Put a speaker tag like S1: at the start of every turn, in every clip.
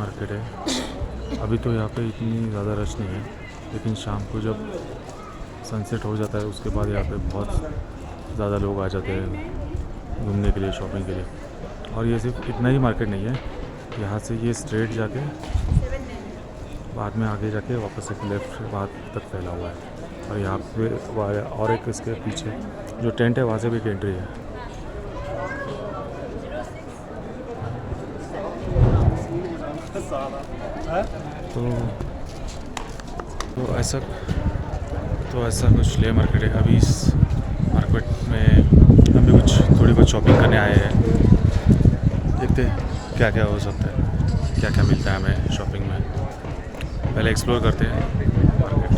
S1: Market है। अभी तो यहाँ पे इतनी ज़्यादा रश नहीं है, लेकिन शाम को जब सनसेट हो जाता है उसके बाद यहाँ पे बहुत ज़्यादा लोग आ जाते हैं घूमने के लिए, शॉपिंग के लिए। और ये सिर्फ इतना ही मार्केट नहीं है, यहाँ से ये स्ट्रेट जाके बाद में आगे जाके वापस एक लेफ़्ट वहाँ तक फैला हुआ है। और यहाँ पे और एक इसके पीछे जो टेंट है वहाँ से भी एक एंट्री है। तो ऐसा कुछ ले मार्केट है। अभी इस मार्केट में हम भी कुछ थोड़ी बहुत शॉपिंग करने आए हैं। देखते हैं क्या क्या हो सकता है, क्या क्या मिलता है हमें शॉपिंग में। पहले एक्सप्लोर करते हैं मार्केट।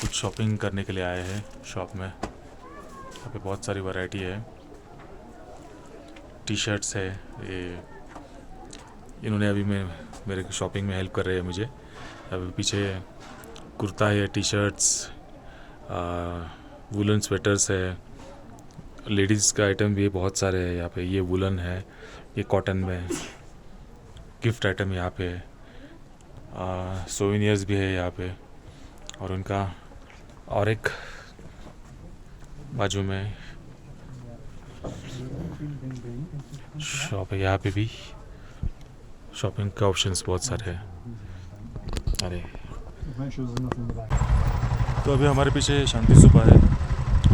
S1: कुछ शॉपिंग करने के लिए आए हैं शॉप में। यहाँ पे बहुत सारी वैरायटी है। टी शर्ट्स है, ये इन्होंने अभी मेरे शॉपिंग में हेल्प कर रहे हैं मुझे। अभी पीछे कुर्ता है, टी शर्ट्स, वुलन स्वेटर्स है, लेडीज़ का आइटम भी बहुत सारे हैं यहाँ पे। ये वुलन है, ये कॉटन में। गिफ्ट आइटम यहाँ पे है, सोवेनियर्स भी है यहाँ पे। और उनका और एक बाजू में शॉप है, यहाँ पे भी शॉपिंग के ऑप्शंस बहुत सारे हैं। अरे तो अभी हमारे पीछे शांति स्तूपा है।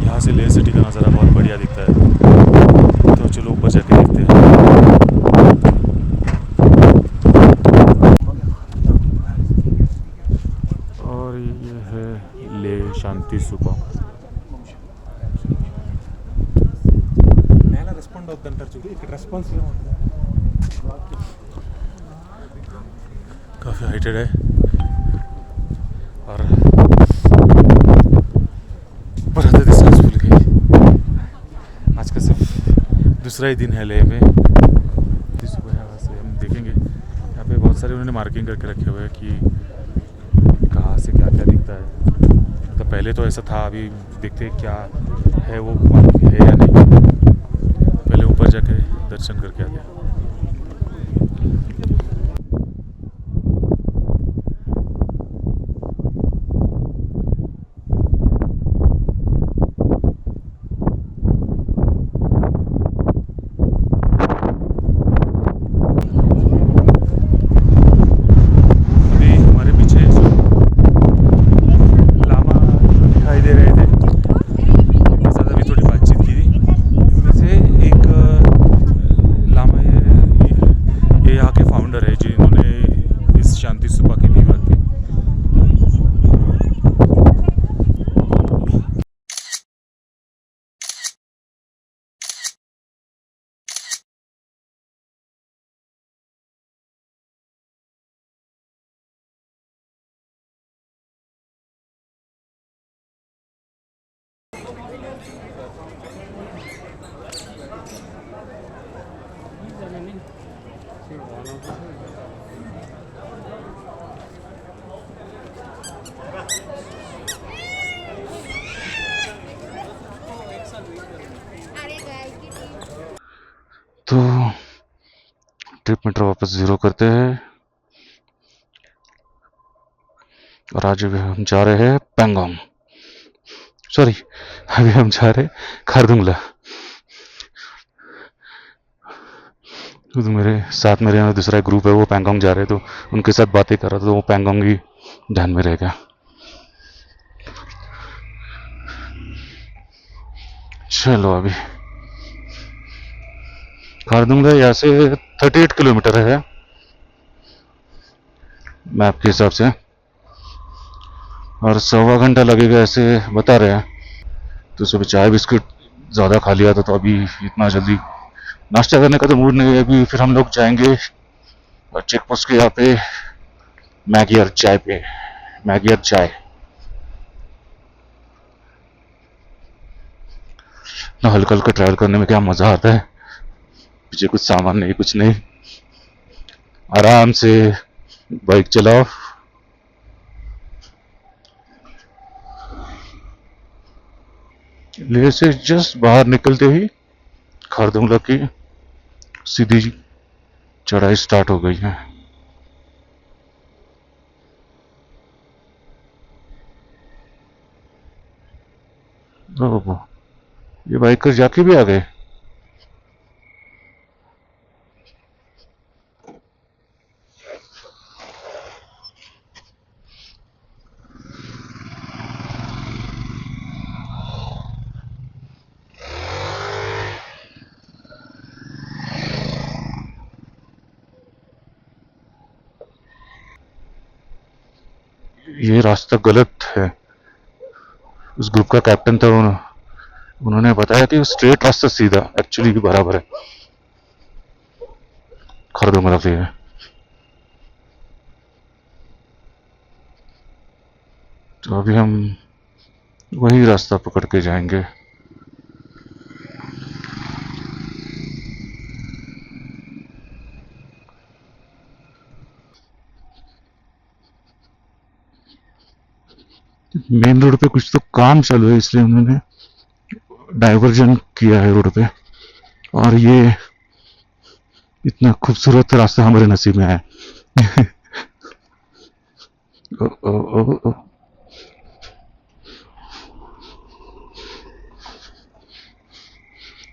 S1: यहाँ से लेह सिटी का नज़ारा बहुत बढ़िया दिखता है। तो चलो ऊपर जाके देखते हैं। और ये है लेह शांति स्तूपा। काफ़ी हाइटेड है और सांस फूल गई। आज का सिर्फ दूसरा ही दिन है लेह में। सुबह यहाँ से हम देखेंगे, यहाँ पे बहुत सारे उन्होंने मार्किंग करके रखे हुए हैं कि कहाँ से क्या क्या दिखता है। तो पहले तो ऐसा था, अभी देखते हैं क्या है वो मार्किंग है या नहीं। पहले ऊपर जाके दर्शन करके आते हैं। तो ट्रिप मीटर वापस 0 करते हैं और आज अभी हम जा रहे हैं पैंगोंग। सॉरी, अभी हम जा रहे हैं खारदुंगला। तो मेरे साथ मेरे यहाँ दूसरा ग्रुप है, वो पैंगोंग जा रहे हैं, तो उनके साथ बातें कर रहा था, तो वो पैंगोंग ही ध्यान में रहेगा। चलो अभी खारदुंगला यहाँ से 38 किलोमीटर है मैप के हिसाब से, और 1.25 घंटा लगेगा ऐसे बता रहे हैं। तो सुबह चाय बिस्किट ज़्यादा खा लिया था, तो अभी इतना जल्दी नाश्ता करने का तो मूड नहीं है। अभी फिर हम लोग जाएंगे चेक पोस्ट के यहाँ पे मैगी और चाय ना। हल्का हल्का ट्रैवल करने में क्या मज़ा आता है। पीछे कुछ सामान नहीं, कुछ नहीं, आराम से बाइक चलाओ। लेह से जस्ट बाहर निकलते ही खारदुंगला की सीधी चढ़ाई स्टार्ट हो गई है। ओह, ये बाइकर जाके भी आ गए। ये रास्ता गलत है। उस ग्रुप का कैप्टन था, उन्होंने बताया कि स्ट्रेट रास्ता सीधा एक्चुअली बराबर है, खरदुंगला से है। तो अभी हम वही रास्ता पकड़ के जाएंगे। मेन रोड पे कुछ तो काम चालू है, इसलिए उन्होंने डाइवर्जन किया है रोड पे, और ये इतना खूबसूरत रास्ता हमारे नसीब में आया। ओ, ओ, ओ, ओ,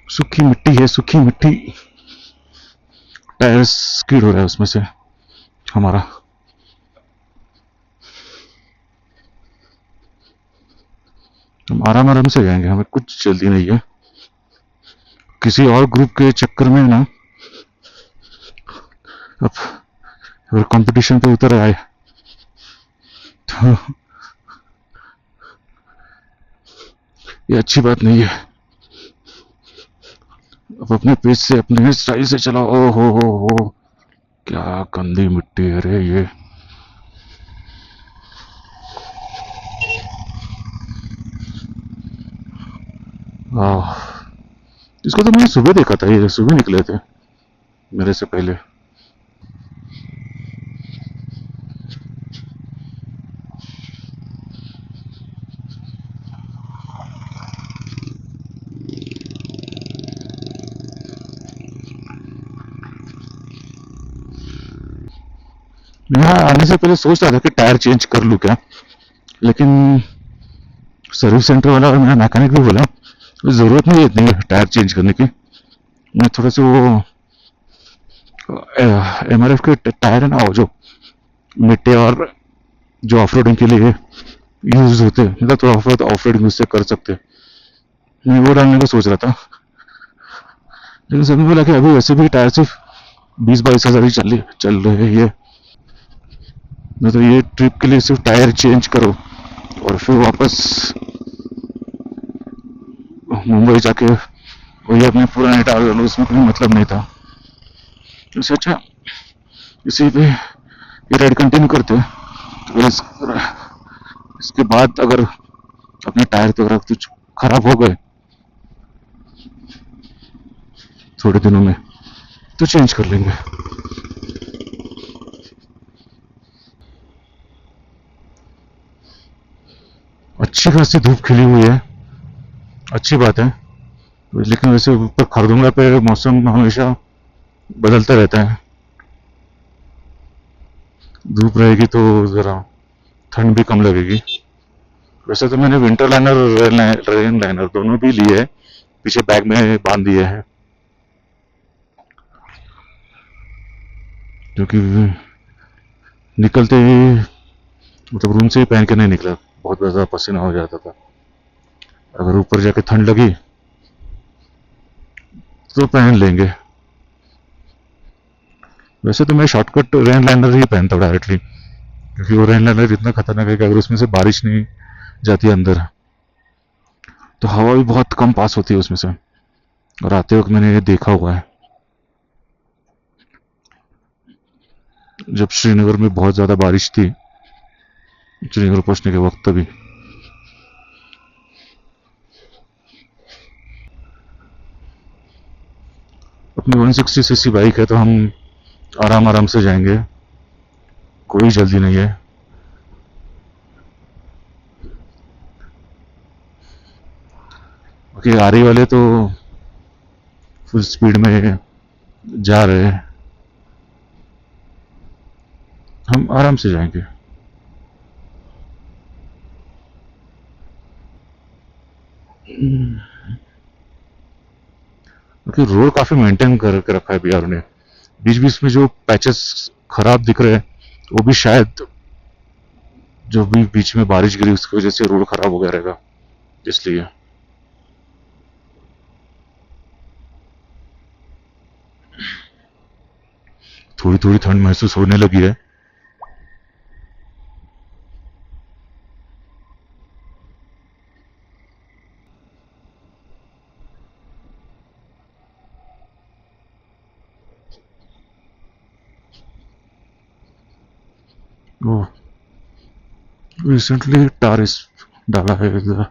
S1: सूखी मिट्टी है, सूखी मिट्टी, टायर स्किड हो रहा है उसमें से हमारा। हम आराम आराम से जाएंगे, हमें कुछ जल्दी नहीं है। किसी और ग्रुप के चक्कर में ना अब अगर कंपटीशन पे उतर आए तो ये अच्छी बात नहीं है। अब अपने पेज से, अपने स्टाइल से चलाओ। ओ हो, क्या गंदी मिट्टी है रे ये। इसको तो मैंने सुबह देखा था, ये सुबह निकले थे मेरे से पहले। मैं यहाँ आने से पहले सोच रहा था कि टायर चेंज कर लूँ क्या, लेकिन सर्विस सेंटर वाला और मेरा मैकेनिक भी बोला जरूरत नहीं है इतनी टायर चेंज करने की। मैं थोड़ा सा वो MRF के टायर है ना, वो जो मिट्टी और जो ऑफ रोडिंग के लिए यूज होते हैं, मतलब थोड़ा ऑफ रोडिंग उससे कर सकते हैं, मैं वो डालने का सोच रहा था। लेकिन सबने बोला कि अभी वैसे भी टायर सिर्फ 20-22 हज़ार ही चल रहे हैं ये, नहीं तो ये ट्रिप के लिए सिर्फ टायर चेंज करो और फिर वापस मुंबई जाके वही अपने पुराने टायर डालो, उसमें कोई मतलब नहीं था। इससे अच्छा इसी पे ये राइड कंटिन्यू करते हैं, तो इसके बाद अगर अपने टायर तो अगर कुछ खराब हो गए थोड़े दिनों में तो चेंज कर लेंगे। अच्छी खासी धूप खिली हुई है, अच्छी बात है। लेकिन वैसे ऊपर खरदुंगला पे मौसम हमेशा बदलता रहता है। धूप रहेगी तो ज़रा ठंड भी कम लगेगी। वैसे तो मैंने विंटर लाइनर और रेन लाइनर दोनों भी लिए हैं, पीछे बैग में बांध दिए हैं, क्योंकि निकलते ही मतलब रूम से ही पहन के नहीं निकला, बहुत ज़्यादा पसीना हो जाता था। अगर ऊपर जाके ठंड लगी तो पहन लेंगे। वैसे तो मैं शॉर्टकट रेन लाइनर ही पहनता हूँ डायरेक्टली, क्योंकि वो रेन लाइनर इतना खतरनाक है कि अगर उसमें से बारिश नहीं जाती अंदर तो हवा भी बहुत कम पास होती है उसमें से, और आते वक्त मैंने ये देखा हुआ है। जब श्रीनगर में बहुत ज़्यादा बारिश थी, श्रीनगर पहुंचने के वक्त भी, अपनी 160cc बाइक है तो हम आराम आराम से जाएंगे, कोई जल्दी नहीं है। बाकी आरे वाले तो फुल स्पीड में जा रहे हैं। हम आराम से जाएंगे। क्योंकि रोड काफी मेंटेन करके रखा है बिहार ने। बीच बीच में जो पैचेस खराब दिख रहे हैं वो भी शायद जो भी बीच में बारिश गिरी उसकी वजह से रोड खराब हो गया रहेगा, इसलिए। थोड़ी थोड़ी ठंड महसूस होने लगी है। वो रिसेंटली टारिस डाला है इधर।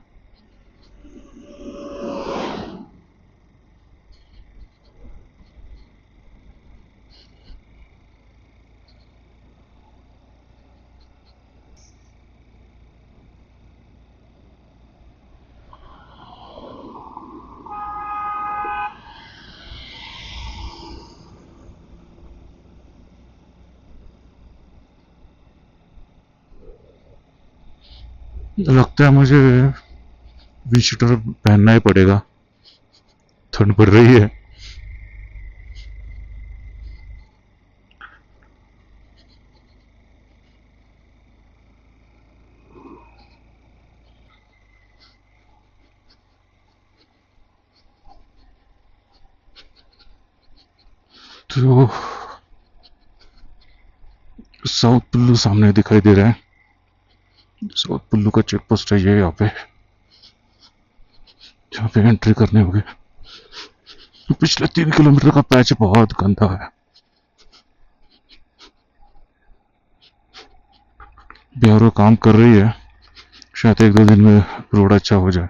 S1: लगता है मुझे विंड शीटर पहनना ही पड़ेगा, ठंड पड़ रही है। तो साउथ पुल्लू सामने दिखाई दे रहा है। साउथ पुल्लू का चेक पोस्ट है ये, यहाँ पे जहाँ पे एंट्री करने होगी। तो पिछले 3 किलोमीटर का पैच बहुत गंदा है। बिहार काम कर रही है, शायद 1-2 दिन में रोड अच्छा हो जाए।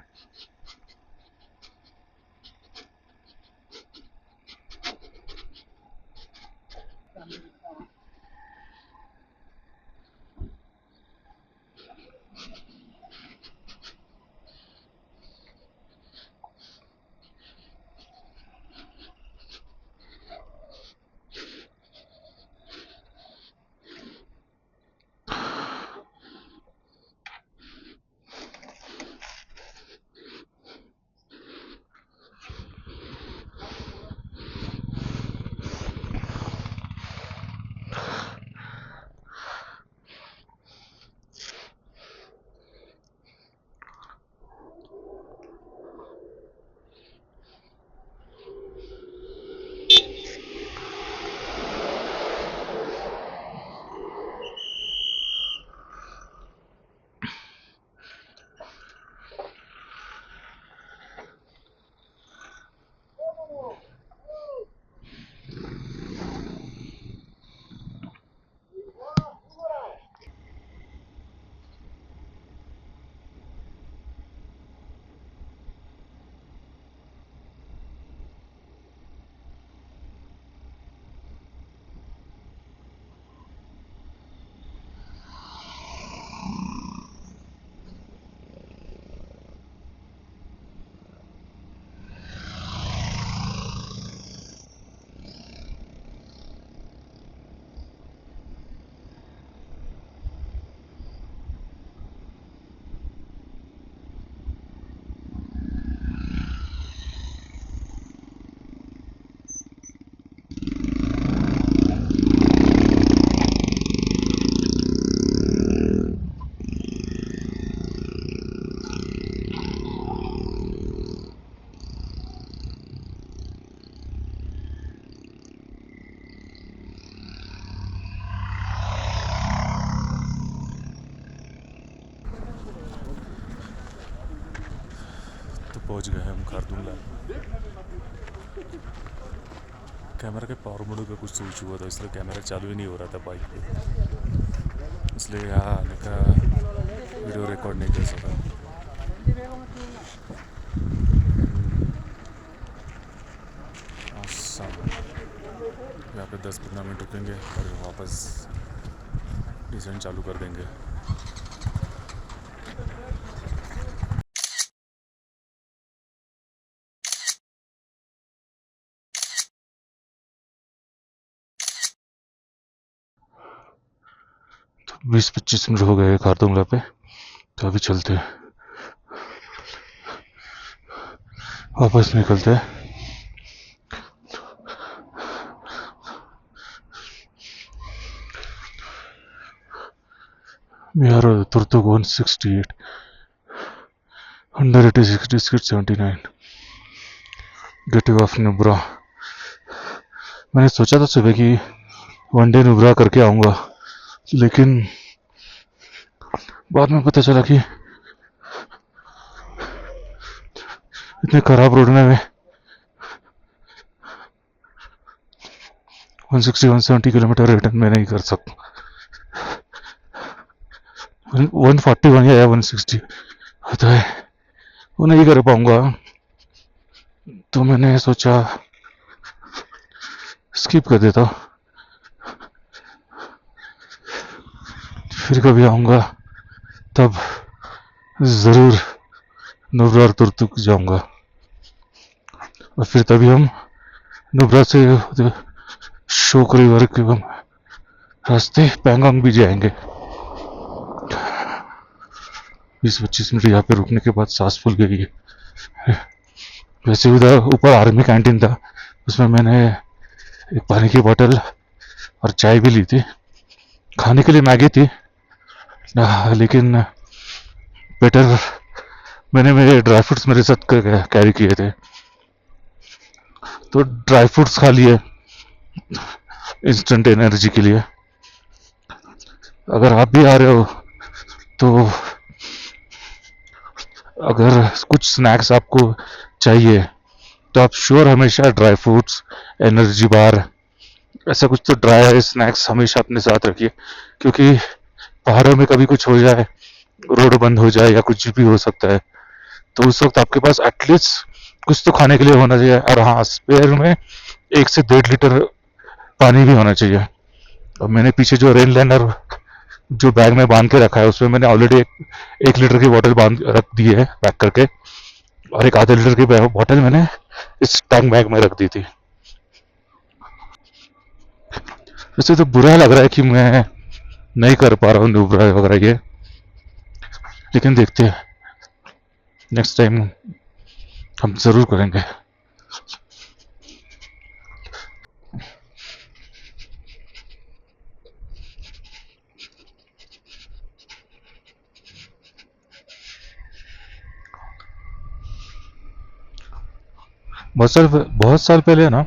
S1: पहुंच गए हम खारदुंग। कैमरा के पावर मोड का कुछ इशू हुआ था, इसलिए कैमरा चालू ही नहीं हो रहा था बाइक पे, इसलिए यहाँ आने का वीडियो रिकॉर्ड नहीं कर सका। यहाँ पे 10-15 मिनट रुकेंगे और वापस डिसेंट चालू कर देंगे। 20-25 मिनट हो गए खारदुंगला पे, तो अभी चलते हैं, वापस निकलते हैं। यार Turtuk 168, under 86 district 79, gateway of Nubra. मैंने सोचा था सुबह कि वनडे नुब्रा करके आऊँगा, लेकिन बाद में पता चला कि इतने खराब रोड में मैं 160-170 किलोमीटर रिटर्न में नहीं कर सकता। 141 या 160 होता है, वो नहीं कर पाऊंगा। तो मैंने सोचा स्किप कर देता, फिर कभी आऊँगा तब ज़रूर नुब्रा तुर्तुक जाऊँगा, और फिर तभी हम नुब्रा से शोक रिवर के रास्ते पैंगोंग भी जाएंगे। 20-25 मिनट यहाँ पे रुकने के बाद सांस फूल गई है। वैसे उधर ऊपर आर्मी कैंटीन था, उसमें मैंने एक पानी की बोतल और चाय भी ली थी। खाने के लिए मैगी थी, लेकिन बेटर मैंने मेरे ड्राई फ्रूट्स मेरे साथ कैरी किए थे, तो ड्राई फ्रूट्स खा लिए इंस्टेंट एनर्जी के लिए। अगर आप भी आ रहे हो तो अगर कुछ स्नैक्स आपको चाहिए तो आप श्योर हमेशा ड्राई फ्रूट्स, एनर्जी बार, ऐसा कुछ तो ड्राई स्नैक्स हमेशा अपने साथ रखिए, क्योंकि पहाड़ों में कभी कुछ हो जाए, रोड बंद हो जाए या कुछ भी हो सकता है, तो उस वक्त आपके पास एटलीस्ट कुछ तो खाने के लिए होना चाहिए। और हाँ, स्पेयर में 1 से 1.5 लीटर पानी भी होना चाहिए। और मैंने पीछे जो रेन लाइनर जो बैग में बांध के रखा है, उसमें मैंने ऑलरेडी 1 लीटर की बोतल बांध रख दी है पैक करके, और एक आधे लीटर की बोतल मैंने इस टैंक बैग में रख दी थी। वैसे तो बुरा लग रहा है कि मैं नहीं कर पा रहा हूँ नुब्रा वगैरह ये, लेकिन देखते हैं, नेक्स्ट टाइम हम जरूर करेंगे। बहुत साल पहले ना,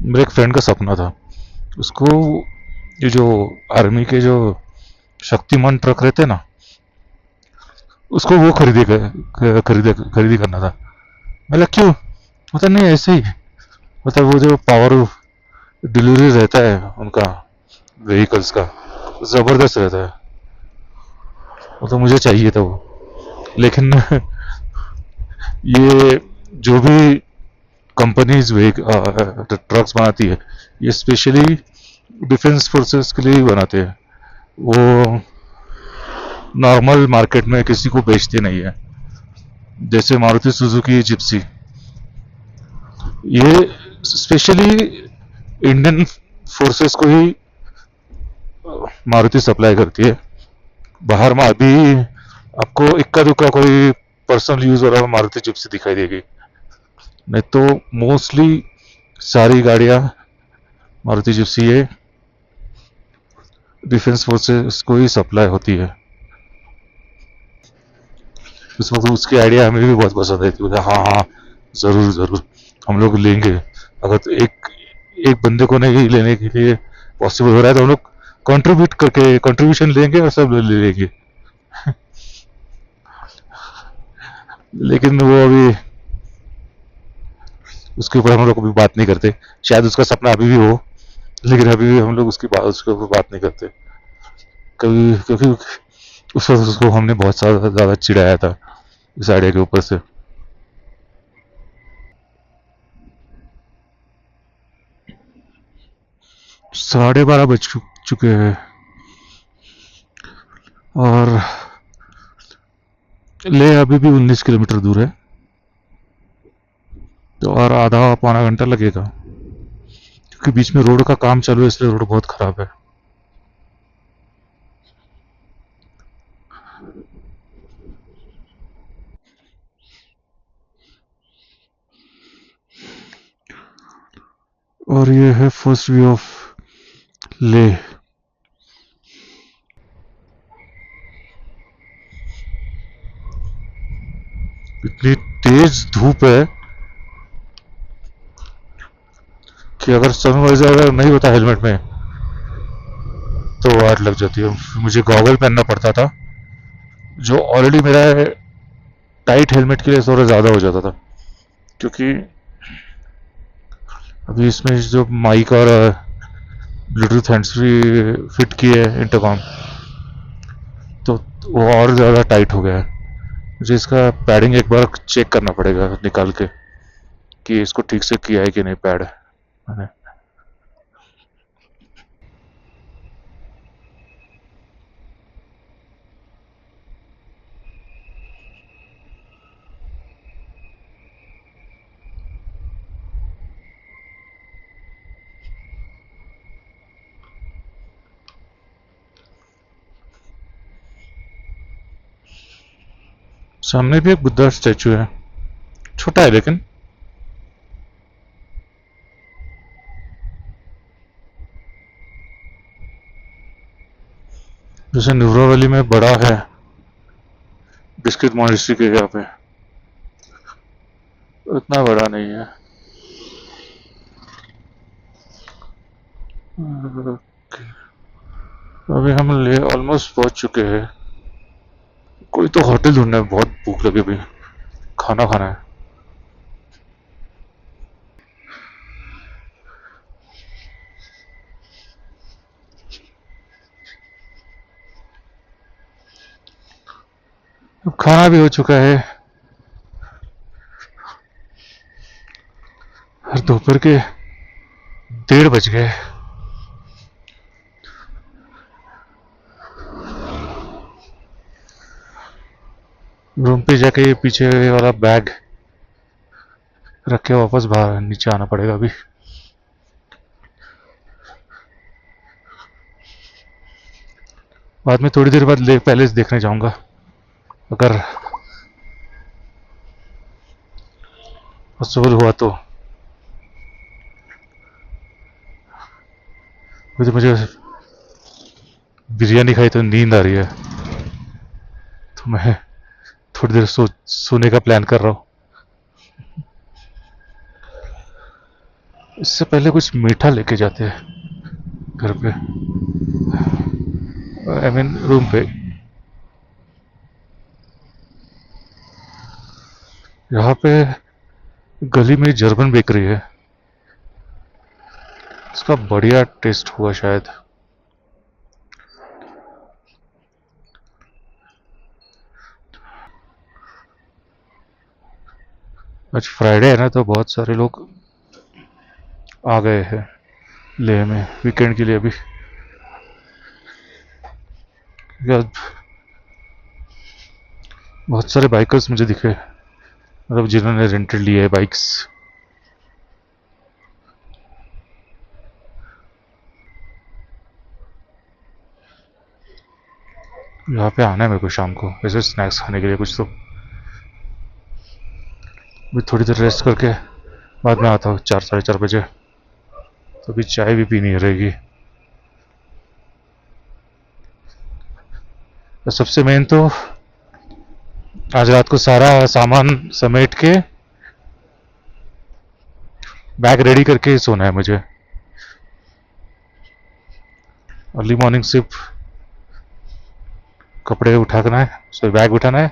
S1: मेरे एक फ्रेंड का सपना था, उसको ये जो आर्मी के जो शक्तिमान ट्रक रहते हैं ना, उसको वो खरीदी करना था। मतलब क्यों, मतलब नहीं ऐसे ही, मतलब वो जो पावर डिलीवरी रहता है उनका व्हीकल्स का, ज़बरदस्त रहता है, वो तो मुझे चाहिए था वो। लेकिन ये जो भी कंपनीज ट्रक्स बनाती है, ये स्पेशली डिफेंस फोर्सेस के लिए ही बनाते हैं, वो नॉर्मल मार्केट में किसी को बेचते नहीं है। जैसे मारुति सुजुकी जिप्सी, ये स्पेशली इंडियन फोर्सेस को ही मारुति सप्लाई करती है। बाहर में अभी आपको इक्का दुक्का कोई पर्सनल यूज वाला मारुति जिप्सी दिखाई देगी, नहीं तो मोस्टली सारी गाड़ियां मारुति जिप्सी है, डिफेंस फोर्सेस को ही सप्लाई होती है। उस वक्त उसकी आइडिया हमें भी बहुत पसंद आई थी, बोला हाँ हाँ ज़रूर ज़रूर हम लोग लेंगे। अगर तो एक एक बंदे को नहीं लेने के लिए पॉसिबल हो रहा है, तो हम लोग कंट्रीब्यूट करके कंट्रीब्यूशन लेंगे और सब ले लेंगे। लेकिन वो अभी उसके ऊपर हम लोग कभी बात नहीं करते, शायद उसका सपना अभी भी हो, लेकिन अभी भी हम लोग उसके ऊपर बात नहीं करते कभी, क्योंकि उस वक्त उसको हमने बहुत ज़्यादा चिढ़ाया था इस आइडिया के ऊपर से। साढ़े 12 बज चुके हैं, और ले अभी भी 19 किलोमीटर दूर है, तो और आधा पौना घंटा लगेगा, क्योंकि बीच में रोड का काम चालू है, इसलिए रोड बहुत खराब है। और ये है फर्स्ट व्यू ऑफ ले। इतनी तेज धूप है कि अगर सनवाइजर नहीं होता हेलमेट में तो वार लग जाती है। मुझे गॉगल पहनना पड़ता था, जो ऑलरेडी मेरा टाइट हेलमेट के लिए थोड़ा ज़्यादा हो जाता था, क्योंकि अभी इसमें जो माइक और ब्लूटूथ हैंड्स फ्री फिट की है इंटरकॉम, तो वो और ज़्यादा टाइट हो गया है। मुझे इसका पैडिंग एक बार चेक करना पड़ेगा निकाल के कि इसको ठीक से किया है कि नहीं पैड मैंने। सामने भी एक बुद्धा स्टैचू है, छोटा है लेकिन। जैसे नुब्रा वैली में बड़ा है बिस्किट मॉनेस्ट्री के यहाँ पे, उतना बड़ा नहीं है। अभी हम ले ऑलमोस्ट पहुंच चुके हैं। कोई तो होटल ढूंढना है, बहुत भूख लगी अभी, खाना खाना है। अब खाना भी हो चुका है और दोपहर के 1:30 बज गए। रूम पे जाके ये पीछे वाला बैग रख के वापस बाहर नीचे आना पड़ेगा अभी। बाद में थोड़ी देर बाद ले पैलेस देखने जाऊंगा, अगर पॉसिबल हुआ तो। अभी तो मुझे बिरयानी खाई तो नींद आ रही है, तो मैं थोड़ी देर सोने का प्लान कर रहा हूँ। इससे पहले कुछ मीठा लेके जाते हैं घर पे, आई मीन रूम पे। यहाँ पे गली में जर्मन बेकरी है, इसका बढ़िया टेस्ट हुआ शायद। आज फ्राइडे है ना, तो बहुत सारे लोग आ गए हैं लेह में वीकेंड के लिए अभी। बहुत सारे बाइकर्स मुझे दिखे, मतलब जिन्होंने रेंटेड लिए है बाइक्स। यहाँ पे आना है मेरे को शाम को ऐसे स्नैक्स खाने के लिए कुछ, तो मैं थोड़ी देर रेस्ट करके बाद में आता हूँ 4 साढ़े 4 बजे, तो अभी चाय भी पीनी रहेगी। तो सबसे मेन तो आज रात को सारा सामान समेट के बैग रेडी करके ही सोना है मुझे। अर्ली मॉर्निंग सिर्फ कपड़े उठाना है, सॉरी बैग उठाना है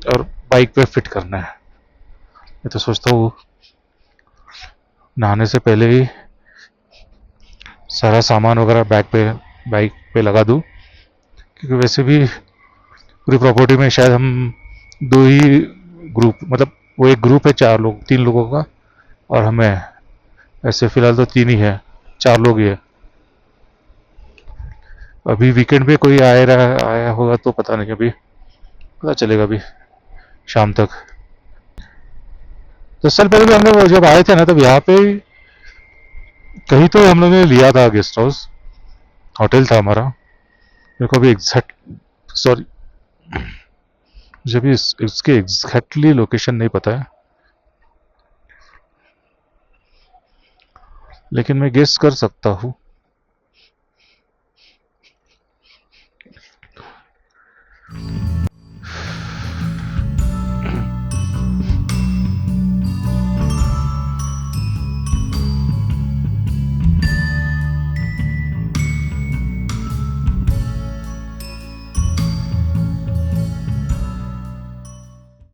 S1: और बाइक पे फिट करना है। मैं तो सोचता हूँ नहाने से पहले ही सारा सामान वगैरह बाइक पे लगा दूँ, क्योंकि वैसे भी पूरी प्रॉपर्टी में शायद हम 2 ही ग्रुप, मतलब वो एक ग्रुप है 4 लोग 3 लोगों का, और हमें ऐसे फिलहाल तो 3 ही है, 4 लोग ही है। अभी वीकेंड पे कोई आया होगा तो पता नहीं, अभी पता चलेगा अभी शाम तक। 10 साल पहले भी हम लोग जब आए थे ना, तब यहाँ पे कहीं तो हम लोग ने लिया था गेस्ट हाउस, होटल था हमारा। मेरे को अभी एग्जैक्ट, सॉरी, मुझे अभी इसके एग्जैक्टली लोकेशन नहीं पता है। लेकिन मैं गेस कर सकता हूँ।